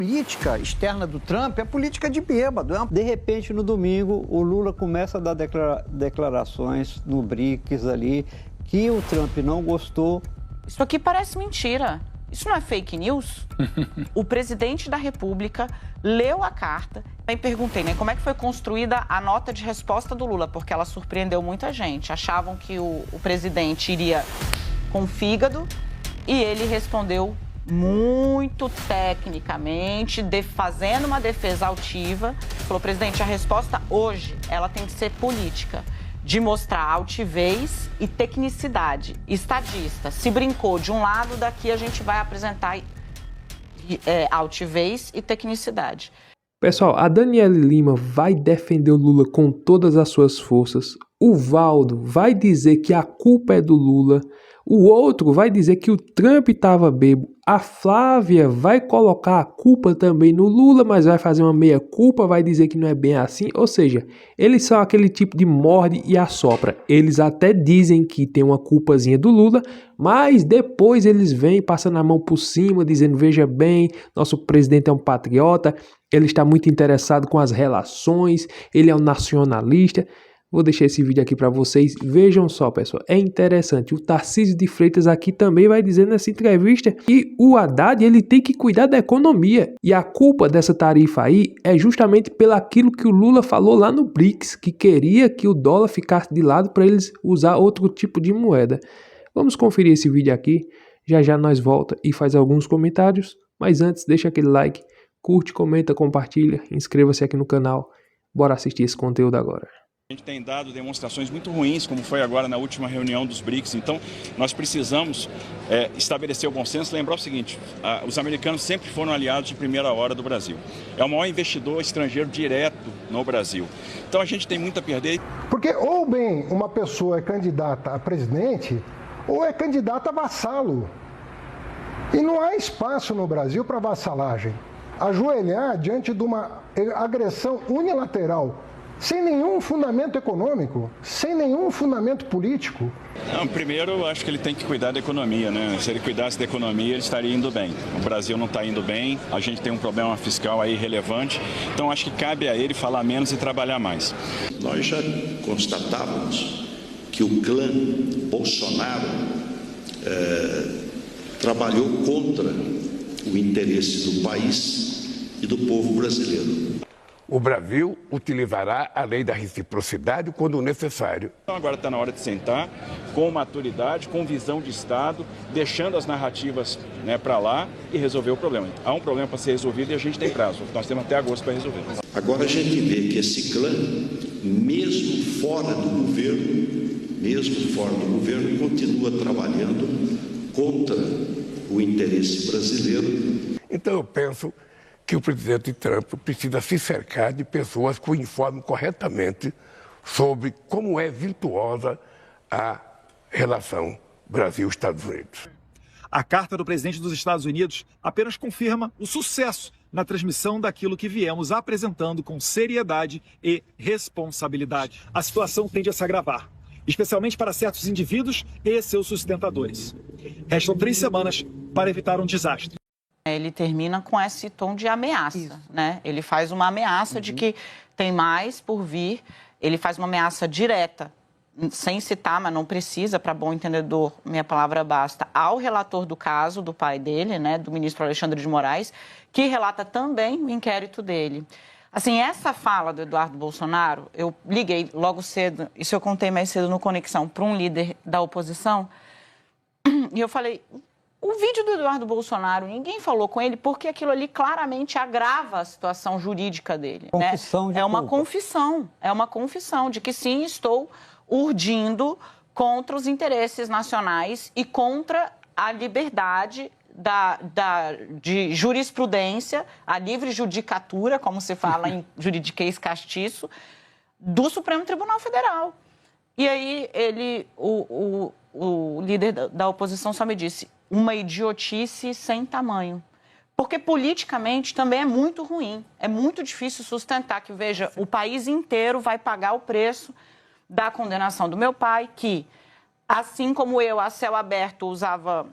política externa do Trump é política de bêbado. De repente, no domingo, o Lula começa a dar declarações no BRICS ali, que o Trump não gostou. Isso aqui parece mentira. Isso não é fake news? O presidente da República leu a carta. Aí perguntei, né, como é que foi construída a nota de resposta do Lula, porque ela surpreendeu muita gente. Achavam que o presidente iria com fígado e ele respondeu muito tecnicamente, fazendo uma defesa altiva. Falou, presidente, a resposta hoje, ela tem que ser política, de mostrar altivez e tecnicidade. Estadista, se brincou de um lado, daqui a gente vai apresentar altivez e tecnicidade. Pessoal, a Daniele Lima vai defender o Lula com todas as suas forças. O Valdo vai dizer que a culpa é do Lula. O outro vai dizer que o Trump estava bêbado. A Flávia vai colocar a culpa também no Lula, mas vai fazer uma meia-culpa, vai dizer que não é bem assim. Ou seja, eles são aquele tipo de morde e assopra. Eles até dizem que tem uma culpazinha do Lula, mas depois eles vêm passando a mão por cima, dizendo, veja bem, nosso presidente é um patriota, ele está muito interessado com as relações, ele é um nacionalista. Vou deixar esse vídeo aqui para vocês. Vejam só, pessoal. É interessante. O Tarcísio de Freitas aqui também vai dizer nessa entrevista que o Haddad ele tem que cuidar da economia. E a culpa dessa tarifa aí é justamente pelo aquilo que o Lula falou lá no BRICS, que queria que o dólar ficasse de lado para eles usar outro tipo de moeda. Vamos conferir esse vídeo aqui. Já já nós volta e faz alguns comentários. Mas antes, deixa aquele like, curte, comenta, compartilha, inscreva-se aqui no canal. Bora assistir esse conteúdo agora. A gente tem dado demonstrações muito ruins, como foi agora na última reunião dos BRICS. Então, nós precisamos estabelecer o bom senso. Lembrar o seguinte, os americanos sempre foram aliados de primeira hora do Brasil. É o maior investidor estrangeiro direto no Brasil. Então, a gente tem muito a perder. Porque ou bem uma pessoa é candidata a presidente, ou é candidata a vassalo. E não há espaço no Brasil para vassalagem. Ajoelhar diante de uma agressão unilateral, sem nenhum fundamento econômico, sem nenhum fundamento político. Não, primeiro, eu acho que ele tem que cuidar da economia, né? Se ele cuidasse da economia, ele estaria indo bem. O Brasil não está indo bem, a gente tem um problema fiscal aí relevante, então acho que cabe a ele falar menos e trabalhar mais. Nós já constatávamos que o clã Bolsonaro trabalhou contra o interesse do país e do povo brasileiro. O Brasil utilizará a lei da reciprocidade quando necessário. Então agora está na hora de sentar com maturidade, com visão de Estado, deixando as narrativas para lá e resolver o problema. Há um problema para ser resolvido e a gente tem prazo. Nós temos até agosto para resolver. Agora a gente vê que esse clã, mesmo fora do governo, continua trabalhando contra o interesse brasileiro. Então eu penso que o presidente Trump precisa se cercar de pessoas que o informem corretamente sobre como é virtuosa a relação Brasil-Estados Unidos. A carta do presidente dos Estados Unidos apenas confirma o sucesso na transmissão daquilo que viemos apresentando com seriedade e responsabilidade. A situação tende a se agravar, especialmente para certos indivíduos e seus sustentadores. Restam 3 semanas para evitar um desastre. Ele termina com esse tom de ameaça, né? Ele faz uma ameaça de que tem mais por vir. Ele faz uma ameaça direta, sem citar, mas não precisa, para bom entendedor, minha palavra basta, ao relator do caso, do pai dele, né, do ministro Alexandre de Moraes, que relata também o inquérito dele. Assim, essa fala do Eduardo Bolsonaro, eu liguei logo cedo, isso eu contei mais cedo no Conexão, para um líder da oposição, e eu falei, o vídeo do Eduardo Bolsonaro, ninguém falou com ele, porque aquilo ali claramente agrava a situação jurídica dele. Confissão, né? de É uma culpa. confissão de que sim, estou urdindo contra os interesses nacionais e contra a liberdade de jurisprudência, a livre judicatura, como se fala em juridiquês castiço, do Supremo Tribunal Federal. E aí o líder da oposição só me disse, uma idiotice sem tamanho. Porque politicamente também é muito ruim, é muito difícil sustentar que, veja, o país inteiro vai pagar o preço da condenação do meu pai, que, assim como eu, a céu aberto, usava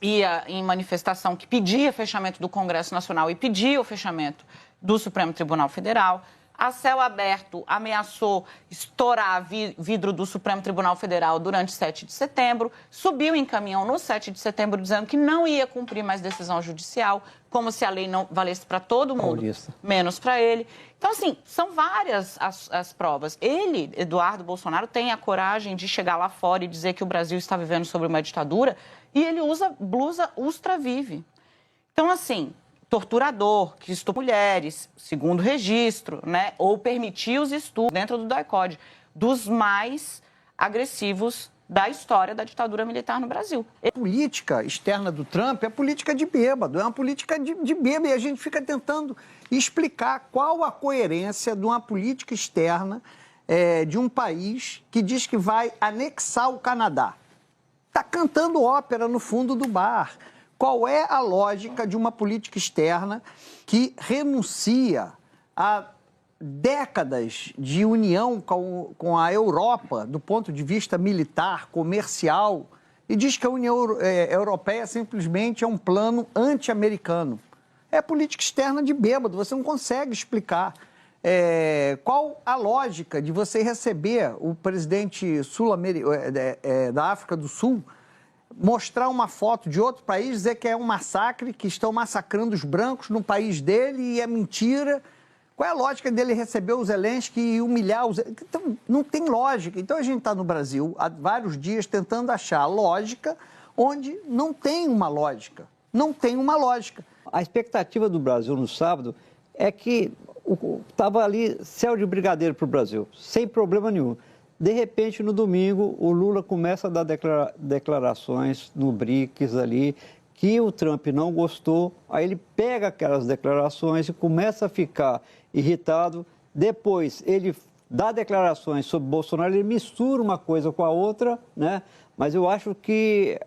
ia em manifestação que pedia fechamento do Congresso Nacional e pedia o fechamento do Supremo Tribunal Federal. A céu aberto ameaçou estourar vidro do Supremo Tribunal Federal durante 7 de setembro, subiu em caminhão no 7 de setembro dizendo que não ia cumprir mais decisão judicial, como se a lei não valesse para todo mundo, menos para ele. Então, assim, são várias as provas. Ele, Eduardo Bolsonaro, tem a coragem de chegar lá fora e dizer que o Brasil está vivendo sobre uma ditadura e ele usa blusa Ustra Vive. Então, assim, torturador, que estupra mulheres, segundo registro, né? Ou permitiu os estupros dentro do DOI-CODE, dos mais agressivos da história da ditadura militar no Brasil. A política externa do Trump é política de bêbado, é uma política de bêbado, e a gente fica tentando explicar qual a coerência de uma política externa de um país que diz que vai anexar o Canadá. Está cantando ópera no fundo do bar. Qual é a lógica de uma política externa que renuncia a décadas de união com a Europa, do ponto de vista militar, comercial, e diz que a União Europeia simplesmente é um plano anti-americano? É política externa de bêbado, você não consegue explicar. Qual a lógica de você receber o presidente da África do Sul, mostrar uma foto de outro país, dizer que é um massacre, que estão massacrando os brancos no país dele e é mentira? Qual é a lógica dele receber o Zelensky e humilhar os... Então, não tem lógica. Então, a gente está no Brasil há vários dias tentando achar lógica onde não tem uma lógica. Não tem uma lógica. A expectativa do Brasil no sábado é que estava ali céu de brigadeiro para o Brasil, sem problema nenhum. De repente, no domingo, o Lula começa a dar declarações no BRICS ali, que o Trump não gostou, aí ele pega aquelas declarações e começa a ficar irritado. Depois, ele dá declarações sobre Bolsonaro, ele mistura uma coisa com a outra, né? Mas eu acho que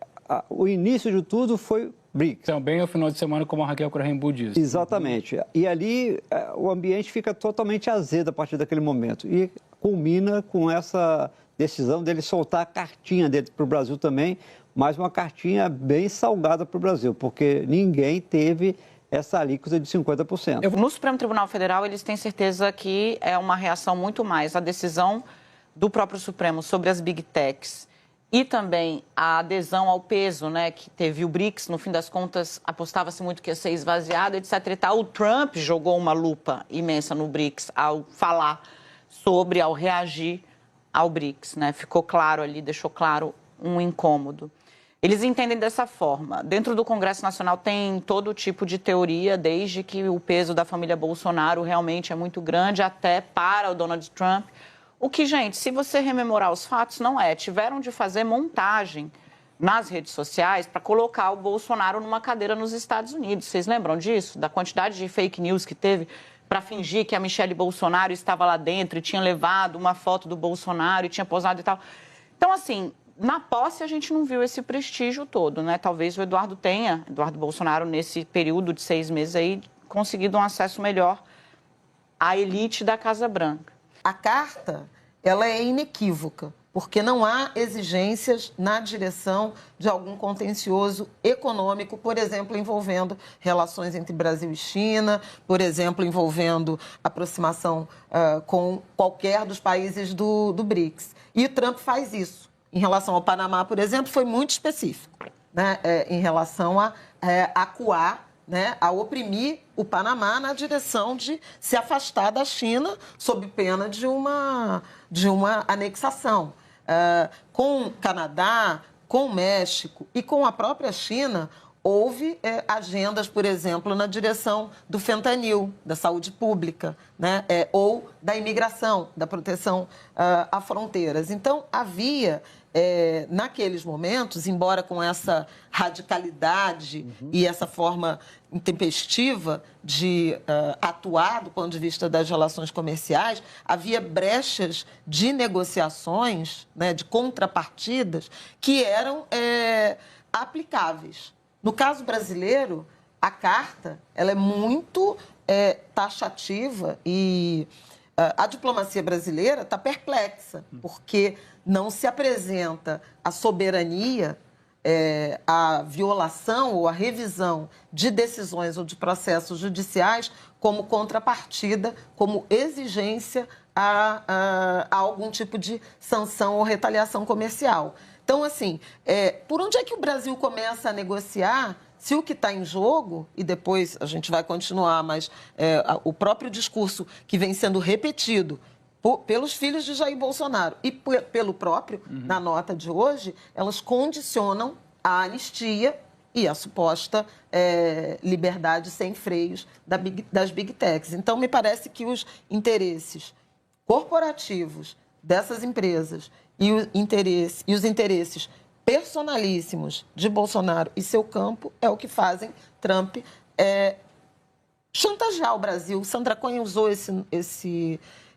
o início de tudo foi BRICS. Também é o final de semana, como a Raquel Crahenbull diz. Exatamente. E ali o ambiente fica totalmente azedo a partir daquele momento. E culmina com essa decisão dele soltar a cartinha dele para o Brasil também, mas uma cartinha bem salgada para o Brasil, porque ninguém teve essa alíquota de 50%. No Supremo Tribunal Federal, eles têm certeza que é uma reação muito mais à decisão do próprio Supremo sobre as Big Techs e também a adesão ao peso, né, que teve o BRICS. No fim das contas, apostava-se muito que ia ser esvaziado, etc. e tal. O Trump jogou uma lupa imensa no BRICS ao falar sobre, ao reagir ao BRICS, né? Ficou claro ali, deixou claro um incômodo. Eles entendem dessa forma. Dentro do Congresso Nacional tem todo tipo de teoria, desde que o peso da família Bolsonaro realmente é muito grande, até para o Donald Trump. O que, gente, se você rememorar os fatos, não é. Tiveram de fazer montagem nas redes sociais para colocar o Bolsonaro numa cadeira nos Estados Unidos. Vocês lembram disso? Da quantidade de fake news que teve para fingir que a Michelle Bolsonaro estava lá dentro e tinha levado uma foto do Bolsonaro e tinha posado e tal. Então, assim, na posse a gente não viu esse prestígio todo, né? Talvez o Eduardo Bolsonaro, nesse período de 6 meses aí, conseguido um acesso melhor à elite da Casa Branca. A carta, ela é inequívoca, porque não há exigências na direção de algum contencioso econômico, por exemplo, envolvendo relações entre Brasil e China, por exemplo, envolvendo aproximação com qualquer dos países do BRICS. E o Trump faz isso. Em relação ao Panamá, por exemplo, foi muito específico, né? Em relação a acuar, né, a oprimir o Panamá na direção de se afastar da China sob pena de uma anexação. Com o Canadá, com o México e com a própria China, houve agendas, por exemplo, na direção do fentanil, da saúde pública, né, ou da imigração, da proteção a fronteiras. Então, havia... naqueles momentos, embora com essa radicalidade e essa forma intempestiva de atuar do ponto de vista das relações comerciais, havia brechas de negociações, né, de contrapartidas, que eram aplicáveis. No caso brasileiro, a carta ela é muito taxativa e a diplomacia brasileira está perplexa, porque não se apresenta a soberania a violação ou a revisão de decisões ou de processos judiciais como contrapartida, como exigência a algum tipo de sanção ou retaliação comercial. Então, assim, por onde é que o Brasil começa a negociar se o que está em jogo, e depois a gente vai continuar, mas o próprio discurso que vem sendo repetido pelos filhos de Jair Bolsonaro e pelo próprio, na nota de hoje, elas condicionam a anistia e a suposta liberdade sem freios das Big Techs. Então, me parece que os interesses corporativos dessas empresas e os interesses personalíssimos de Bolsonaro e seu campo é o que fazem Trump chantagear o Brasil. Sandra Cunha usou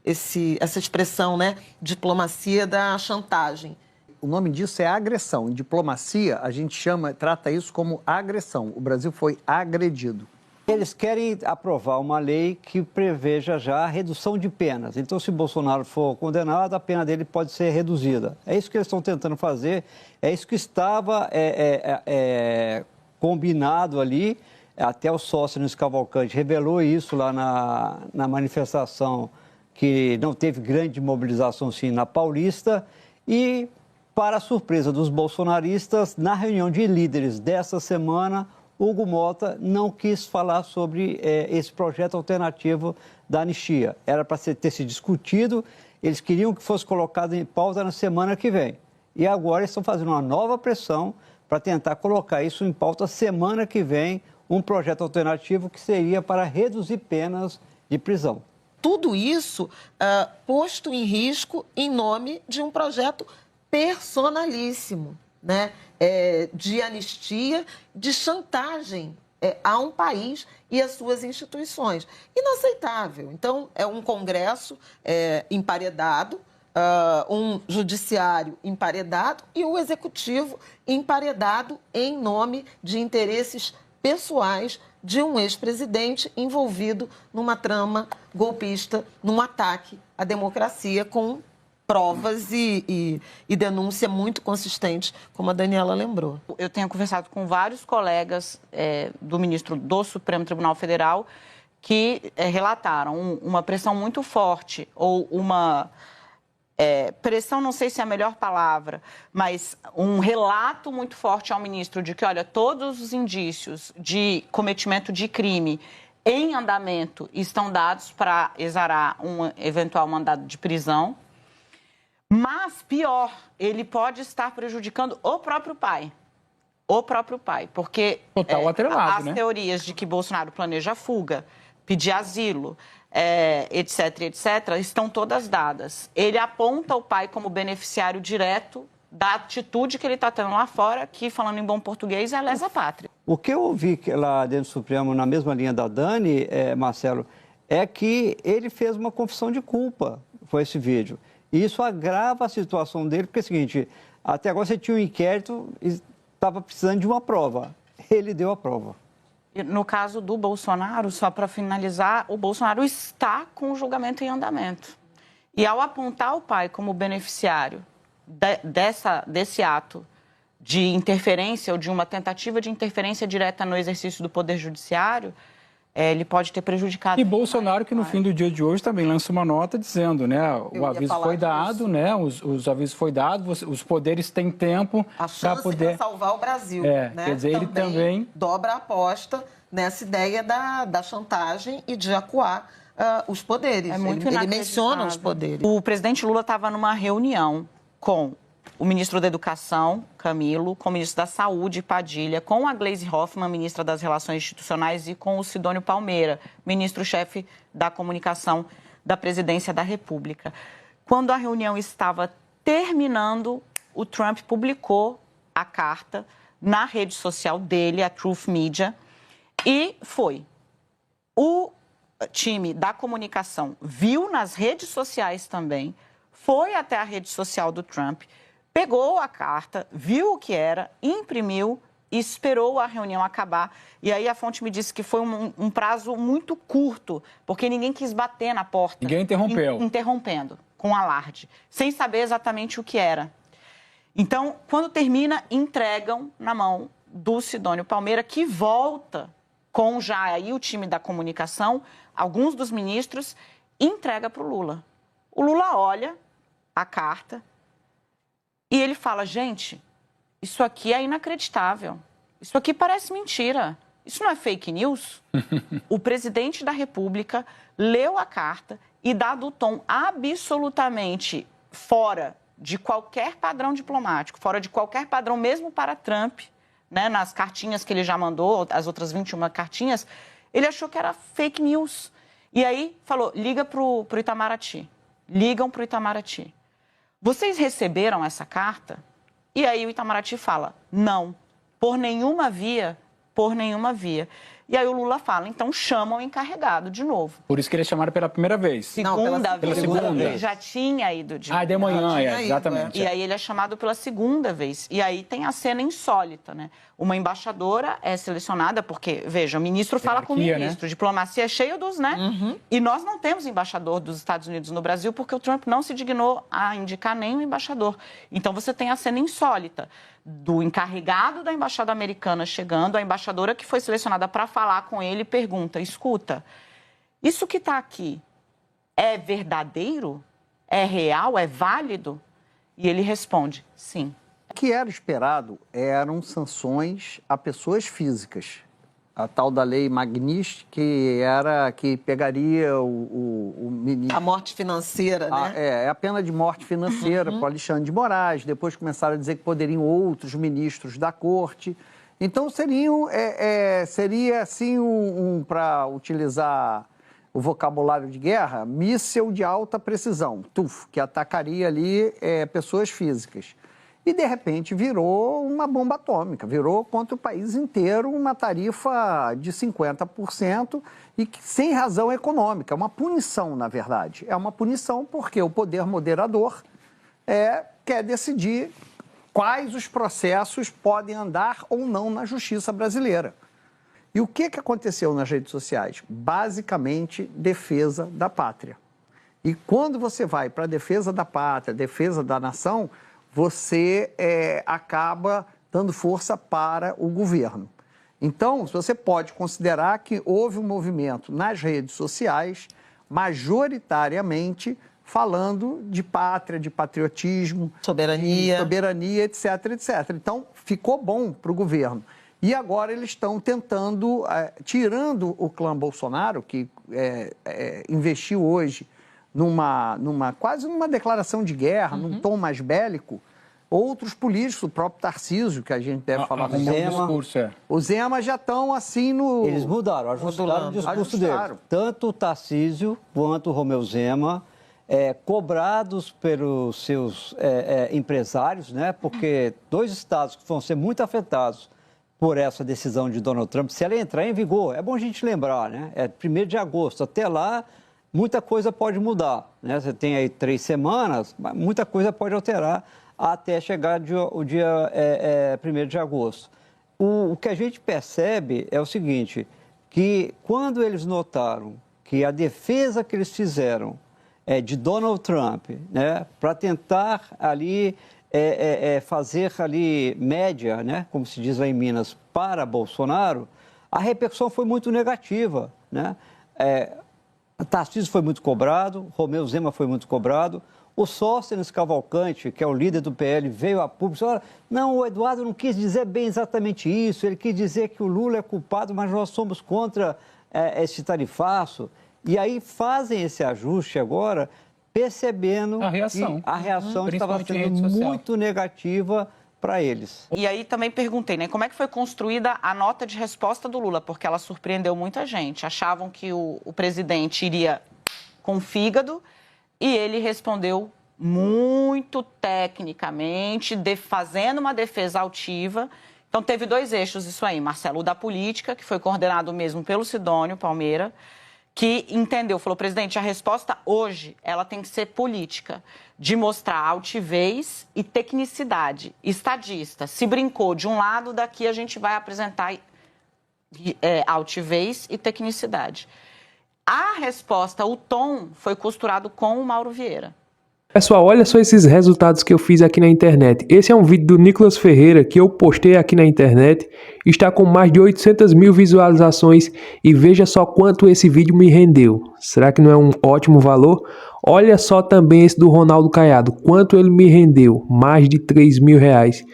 essa expressão, né? Diplomacia da chantagem. O nome disso é agressão. Em diplomacia, a gente trata isso como agressão. O Brasil foi agredido. Eles querem aprovar uma lei que preveja já a redução de penas. Então, se Bolsonaro for condenado, a pena dele pode ser reduzida. É isso que eles estão tentando fazer, é isso que estava combinado ali. Até o Sóstenes Cavalcante revelou isso lá na manifestação, que não teve grande mobilização, sim, na Paulista. E, para a surpresa dos bolsonaristas, na reunião de líderes dessa semana, Hugo Mota não quis falar sobre esse projeto alternativo da anistia. Era para ter se discutido, eles queriam que fosse colocado em pauta na semana que vem. E agora estão fazendo uma nova pressão para tentar colocar isso em pauta semana que vem, um projeto alternativo que seria para reduzir penas de prisão. Tudo isso posto em risco em nome de um projeto personalíssimo, né? De anistia, de chantagem a um país e às suas instituições. Inaceitável. Então, é um Congresso emparedado, um judiciário emparedado e o executivo emparedado em nome de interesses pessoais de um ex-presidente envolvido numa trama golpista, num ataque à democracia com provas e denúncia muito consistentes, como a Daniela lembrou. Eu tenho conversado com vários colegas do ministro do Supremo Tribunal Federal que relataram uma pressão muito forte ou uma pressão, não sei se é a melhor palavra, mas um relato muito forte ao ministro de que, olha, todos os indícios de cometimento de crime em andamento estão dados para exarar um eventual mandado de prisão. Mas, pior, ele pode estar prejudicando o próprio pai. O próprio pai. Porque total atrelado, as teorias de que Bolsonaro planeja fuga, pedir asilo, etc., estão todas dadas. Ele aponta o pai como beneficiário direto da atitude que ele está tendo lá fora, que, falando em bom português, é lesa pátria. O que eu ouvi lá dentro do Supremo, na mesma linha da Dani, Marcelo, é que ele fez uma confissão de culpa com esse vídeo. E isso agrava a situação dele, porque é o seguinte, até agora você tinha um inquérito e estava precisando de uma prova. Ele deu a prova. No caso do Bolsonaro, só para finalizar, o Bolsonaro está com o julgamento em andamento. E ao apontar o pai como beneficiário desse ato de interferência ou de uma tentativa de interferência direta no exercício do Poder Judiciário, ele pode ter prejudicado. E Bolsonaro, que no fim do dia de hoje também lança uma nota dizendo, né, o aviso foi dado, né, os avisos foi dado, os poderes têm tempo para poder salvar o Brasil, né? Quer dizer, ele também dobra a aposta nessa ideia da chantagem e de acuar os poderes. Ele menciona os poderes. O presidente Lula estava numa reunião com o ministro da Educação, Camilo, com o ministro da Saúde, Padilha, com a Gleisi Hoffmann, ministra das Relações Institucionais, e com o Sidônio Palmeira, ministro-chefe da Comunicação da Presidência da República. Quando a reunião estava terminando, o Trump publicou a carta na rede social dele, a Truth Media, e foi. O time da comunicação viu nas redes sociais também, foi até a rede social do Trump, pegou a carta, viu o que era, imprimiu e esperou a reunião acabar. E aí a fonte me disse que foi um prazo muito curto, porque ninguém quis bater na porta. Ninguém interrompeu. Interrompendo, com alarde, sem saber exatamente o que era. Então, quando termina, entregam na mão do Sidônio Palmeira, que volta com já aí o time da comunicação, alguns dos ministros, entrega para o Lula. O Lula olha a carta e ele fala, gente, isso aqui é inacreditável, isso aqui parece mentira, isso não é fake news? O presidente da República leu a carta e, dado o tom absolutamente fora de qualquer padrão diplomático, fora de qualquer padrão mesmo para Trump, né, nas cartinhas que ele já mandou, as outras 21 cartinhas, ele achou que era fake news. E aí falou, liga para o Itamaraty. Ligam para o Itamaraty. Vocês receberam essa carta? E aí o Itamaraty fala, não, por nenhuma via. E aí o Lula fala, então chama o encarregado de novo. Por isso que eles chamaram pela primeira vez. Pela segunda vez. Ele já tinha ido de manhã, exatamente. E aí ele é chamado pela segunda vez. E aí tem a cena insólita, né? Uma embaixadora é selecionada, porque, veja, o ministro fala com o ministro, né? Diplomacia é cheio dos, né? E nós não temos embaixador dos Estados Unidos no Brasil, porque o Trump não se dignou a indicar nenhum embaixador. Então você tem a cena insólita do encarregado da embaixada americana chegando, a embaixadora que foi selecionada para falar com ele pergunta, escuta, isso que está aqui é verdadeiro? É real? É válido? E ele responde, sim. O que era esperado eram sanções a pessoas físicas. A tal da lei Magnitsky, que pegaria o ministro... A morte financeira, né? A pena de morte financeira para o Alexandre de Moraes. Depois começaram a dizer que poderiam outros ministros da corte. Então, seria assim, para utilizar o vocabulário de guerra, míssil de alta precisão, que atacaria ali pessoas físicas. E, de repente, virou uma bomba atômica, virou contra o país inteiro uma tarifa de 50% e sem razão econômica. É uma punição, na verdade. É uma punição porque o poder moderador quer decidir quais os processos podem andar ou não na justiça brasileira. E o que aconteceu nas redes sociais? Basicamente, defesa da pátria. E quando você vai para a defesa da pátria, defesa da nação, você acaba dando força para o governo. Então, você pode considerar que houve um movimento nas redes sociais, majoritariamente falando de pátria, de patriotismo, soberania, etc, etc. Então, ficou bom para o governo. E agora eles estão tentando, tirando o clã Bolsonaro, que investiu hoje quase numa declaração de guerra, num tom mais bélico, outros políticos, o próprio Tarcísio, que a gente deve falar com o Zema já estão assim no... Eles mudaram, ajustaram o discurso dele. Tanto o Tarcísio quanto o Romeu Zema, cobrados pelos seus empresários, né? Porque dois estados que vão ser muito afetados por essa decisão de Donald Trump, se ela entrar em vigor, é bom a gente lembrar, né? É 1º de agosto, até lá muita coisa pode mudar, né? Você tem aí 3 semanas, mas muita coisa pode alterar até chegar o dia 1º de agosto. O que a gente percebe é o seguinte, que quando eles notaram que a defesa que eles fizeram de Donald Trump, né, para tentar ali fazer ali média, né, como se diz lá em Minas, para Bolsonaro, a repercussão foi muito negativa, né? Tarcísio foi muito cobrado, Romeu Zema foi muito cobrado, o Sóstenes Cavalcante, que é o líder do PL, veio a público e disse, não, o Eduardo não quis dizer bem exatamente isso, ele quis dizer que o Lula é culpado, mas nós somos contra esse tarifaço. E aí fazem esse ajuste agora, percebendo que a reação estava sendo muito negativa para eles. E aí também perguntei, né, como é que foi construída a nota de resposta do Lula, porque ela surpreendeu muita gente. Achavam que o presidente iria com fígado e ele respondeu muito tecnicamente, fazendo uma defesa altiva. Então teve 2 eixos isso aí, Marcelo, o da política, que foi coordenado mesmo pelo Sidônio Palmeira, que entendeu, falou, presidente, a resposta hoje, ela tem que ser política, de mostrar altivez e tecnicidade. Estadista, se brincou de um lado, daqui a gente vai apresentar altivez e tecnicidade. A resposta, o tom, foi costurado com o Mauro Vieira. Pessoal, olha só esses resultados que eu fiz aqui na internet. Esse é um vídeo do Nicolas Ferreira que eu postei aqui na internet. Está com mais de 800 mil visualizações e veja só quanto esse vídeo me rendeu. Será que não é um ótimo valor? Olha só também esse do Ronaldo Caiado, quanto ele me rendeu, mais de 3 mil reais.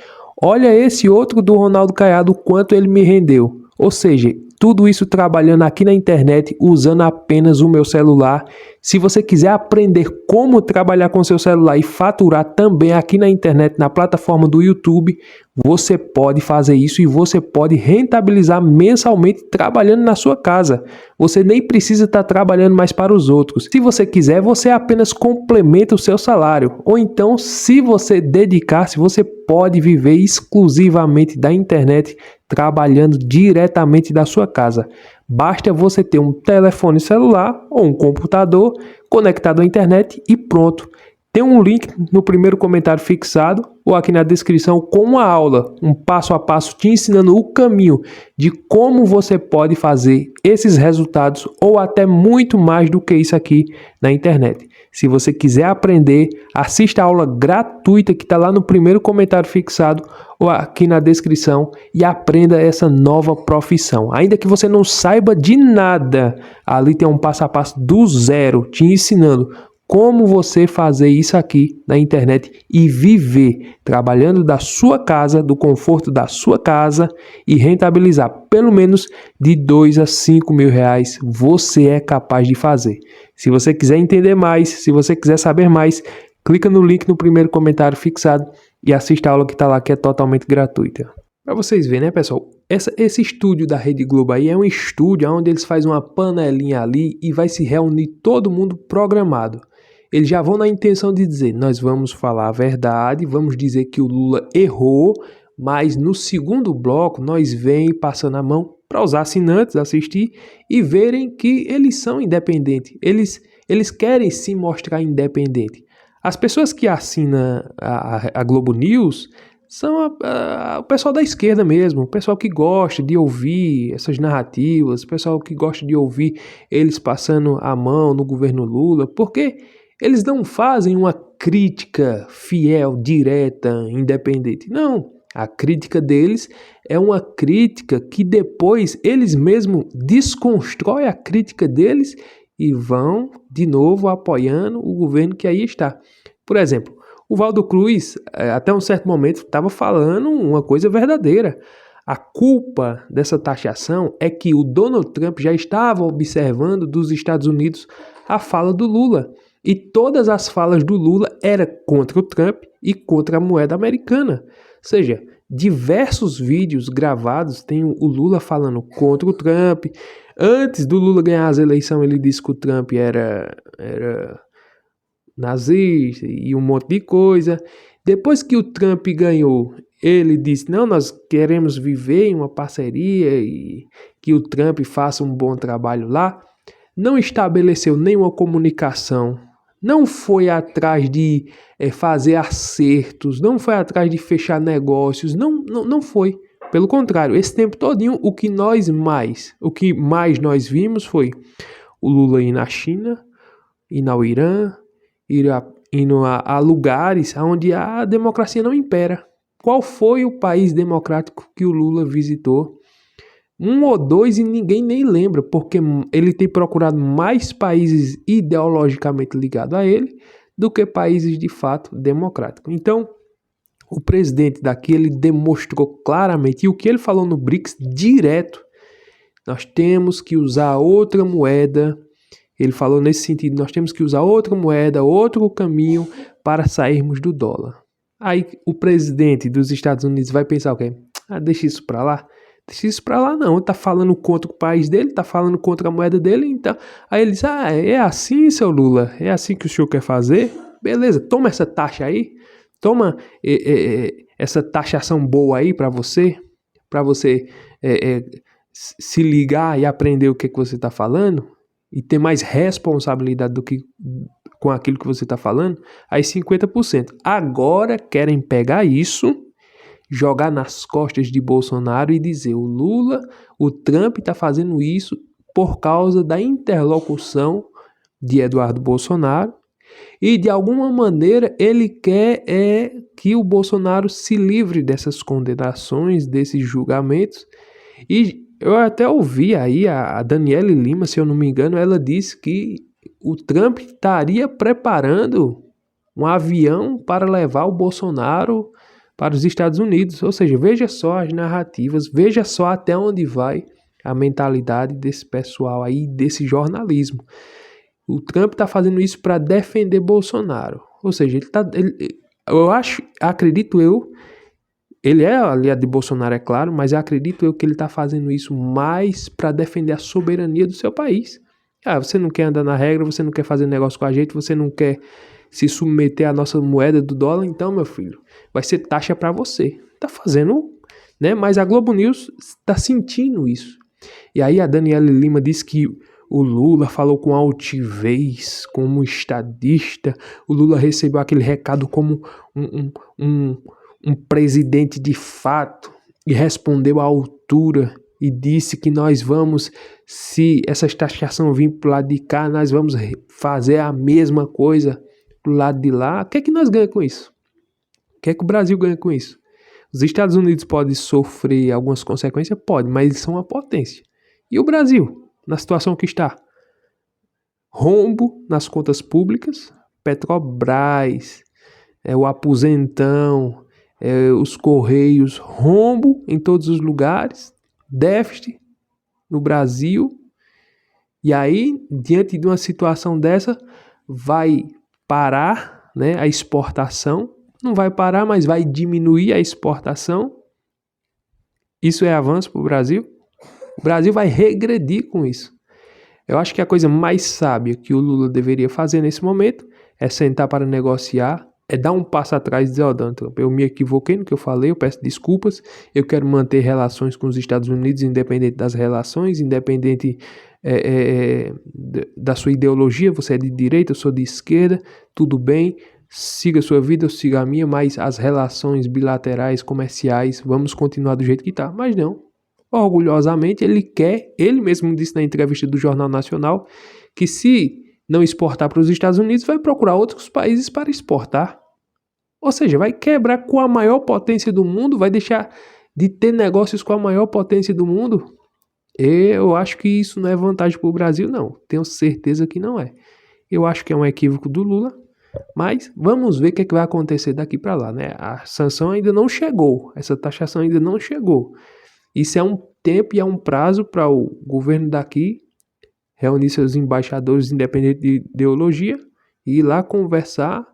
Olha esse outro do Ronaldo Caiado, quanto ele me rendeu. Ou seja, tudo isso trabalhando aqui na internet, usando apenas o meu celular. Se você quiser aprender como trabalhar com seu celular e faturar também aqui na internet, na plataforma do YouTube, você pode fazer isso e você pode rentabilizar mensalmente trabalhando na sua casa. Você nem precisa estar trabalhando mais para os outros. Se você quiser, você apenas complementa o seu salário. Ou então, se você dedicar-se, você pode viver exclusivamente da internet, trabalhando diretamente da sua casa. Basta você ter um telefone celular ou um computador conectado à internet e pronto. Tem um link no primeiro comentário fixado ou aqui na descrição com uma aula, um passo a passo te ensinando o caminho de como você pode fazer esses resultados ou até muito mais do que isso aqui na internet. Se você quiser aprender, assista a aula gratuita que está lá no primeiro comentário fixado ou aqui na descrição e aprenda essa nova profissão. Ainda que você não saiba de nada, ali tem um passo a passo do zero te ensinando como você fazer isso aqui na internet e viver trabalhando da sua casa, do conforto da sua casa e rentabilizar pelo menos de 2 a 5 mil reais. Você é capaz de fazer. Se você quiser entender mais, se você quiser saber mais, clica no link no primeiro comentário fixado e assista a aula que está lá, que é totalmente gratuita. Para vocês verem, né, pessoal? Esse estúdio da Rede Globo aí é um estúdio onde eles fazem uma panelinha ali e vai se reunir todo mundo programado. Eles já vão na intenção de dizer, nós vamos falar a verdade, vamos dizer que o Lula errou, mas no segundo bloco nós vem passando a mão para os assinantes assistir e verem que eles são independentes. Eles querem se mostrar independentes. As pessoas que assinam a Globo News são o pessoal da esquerda mesmo, o pessoal que gosta de ouvir essas narrativas, o pessoal que gosta de ouvir eles passando a mão no governo Lula, porque eles não fazem uma crítica fiel, direta, independente. Não, a crítica deles é uma crítica que depois eles mesmos desconstroem a crítica deles e vão de novo apoiando o governo que aí está. Por exemplo, o Waldo Cruz, até um certo momento, estava falando uma coisa verdadeira. A culpa dessa taxação é que o Donald Trump já estava observando dos Estados Unidos a fala do Lula. E todas as falas do Lula eram contra o Trump e contra a moeda americana. Ou seja, diversos vídeos gravados tem o Lula falando contra o Trump. Antes do Lula ganhar as eleições, ele disse que o Trump era nazista e um monte de coisa. Depois que o Trump ganhou, ele disse, não, nós queremos viver em uma parceria e que o Trump faça um bom trabalho lá. Não estabeleceu nenhuma comunicação, não foi atrás de fazer acertos, não foi atrás de fechar negócios, não foi. Pelo contrário, esse tempo todinho, o que mais nós vimos foi o Lula ir na China, ir ao Irã, indo a lugares onde a democracia não impera. Qual foi o país democrático que o Lula visitou? 1 ou 2 e ninguém nem lembra, porque ele tem procurado mais países ideologicamente ligados a ele do que países de fato democráticos. Então, o presidente daqui, ele demonstrou claramente, e o que ele falou no BRICS direto, nós temos que usar outra moeda, ele falou nesse sentido, nós temos que usar outra moeda, outro caminho para sairmos do dólar. Aí o presidente dos Estados Unidos vai pensar o quê? Deixa isso para lá. Deixa isso pra lá não, tá falando contra o país dele, tá falando contra a moeda dele, então... Aí ele diz, é assim, seu Lula, é assim que o senhor quer fazer? Beleza, toma essa taxa aí, toma essa taxação boa aí pra você se ligar e aprender o que você tá falando, e ter mais responsabilidade do que com aquilo que você tá falando, aí 50%. Agora querem pegar isso, jogar nas costas de Bolsonaro e dizer o Trump está fazendo isso por causa da interlocução de Eduardo Bolsonaro E de alguma maneira ele quer que o Bolsonaro se livre dessas condenações, desses julgamentos. E eu até ouvi aí a Daniele Lima, se eu não me engano, ela disse que o Trump estaria preparando um avião para levar o Bolsonaro para os Estados Unidos. Ou seja, veja só as narrativas, veja só até onde vai a mentalidade desse pessoal aí, desse jornalismo. O Trump está fazendo isso para defender Bolsonaro. Ou seja, ele é aliado de Bolsonaro, é claro, mas acredito eu que ele está fazendo isso mais para defender a soberania do seu país. Você não quer andar na regra, você não quer fazer negócio com a gente, você não quer se submeter à nossa moeda do dólar, então, meu filho, vai ser taxa para você. Tá fazendo, né? Mas a Globo News está sentindo isso. E aí a Daniele Lima disse que o Lula falou com altivez, como estadista. O Lula recebeu aquele recado como um presidente de fato e respondeu à altura e disse que nós vamos, se essa taxação vir pro lado de cá, nós vamos fazer a mesma coisa pro lado de lá. O que é que nós ganhamos com isso? O que é que o Brasil ganha com isso? Os Estados Unidos podem sofrer algumas consequências? Pode, mas eles são uma potência. E o Brasil, na situação que está? Rombo nas contas públicas, Petrobras, o aposentão, os Correios, rombo em todos os lugares, déficit no Brasil. E aí, diante de uma situação dessa, vai parar, né, a exportação. Não vai parar, mas vai diminuir a exportação. Isso é avanço para o Brasil? O Brasil vai regredir com isso. Eu acho que a coisa mais sábia que o Lula deveria fazer nesse momento é sentar para negociar, é dar um passo atrás e dizer, Donald Trump, eu me equivoquei no que eu falei, eu peço desculpas, eu quero manter relações com os Estados Unidos, independente das relações, independente da sua ideologia, você é de direita, eu sou de esquerda, tudo bem, siga a sua vida, eu sigo a minha, mas as relações bilaterais, comerciais, vamos continuar do jeito que está. Mas não. Orgulhosamente, ele mesmo disse na entrevista do Jornal Nacional, que se não exportar para os Estados Unidos, vai procurar outros países para exportar. Ou seja, vai quebrar com a maior potência do mundo, vai deixar de ter negócios com a maior potência do mundo. Eu acho que isso não é vantagem para o Brasil, não. Tenho certeza que não é. Eu acho que é um equívoco do Lula, mas vamos ver o que é que vai acontecer daqui para lá, né? A sanção ainda não chegou, essa taxação ainda não chegou. Isso é um tempo e é um prazo para o governo daqui reunir seus embaixadores independentes de ideologia e ir lá conversar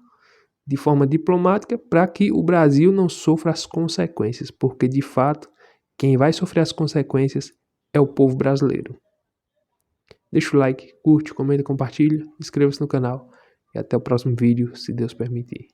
de forma diplomática para que o Brasil não sofra as consequências, porque de fato quem vai sofrer as consequências é o povo brasileiro. Deixa o like, curte, comenta, compartilha, inscreva-se no canal e até o próximo vídeo, se Deus permitir.